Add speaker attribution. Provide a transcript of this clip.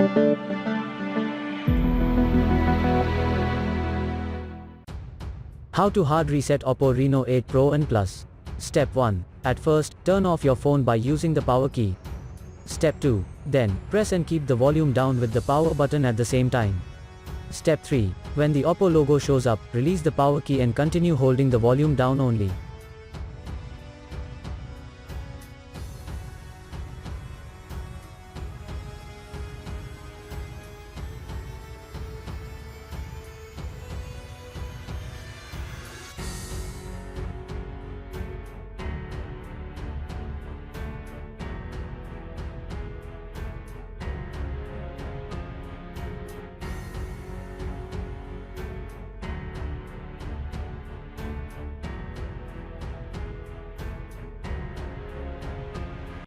Speaker 1: How to hard reset OPPO Reno 8 Pro and Plus. Step 1. At first, turn off your phone by using the power key. Step 2. Then, press and keep the volume down with the power button at the same time. Step 3. When the OPPO logo shows up, release the power key and continue holding the volume down only.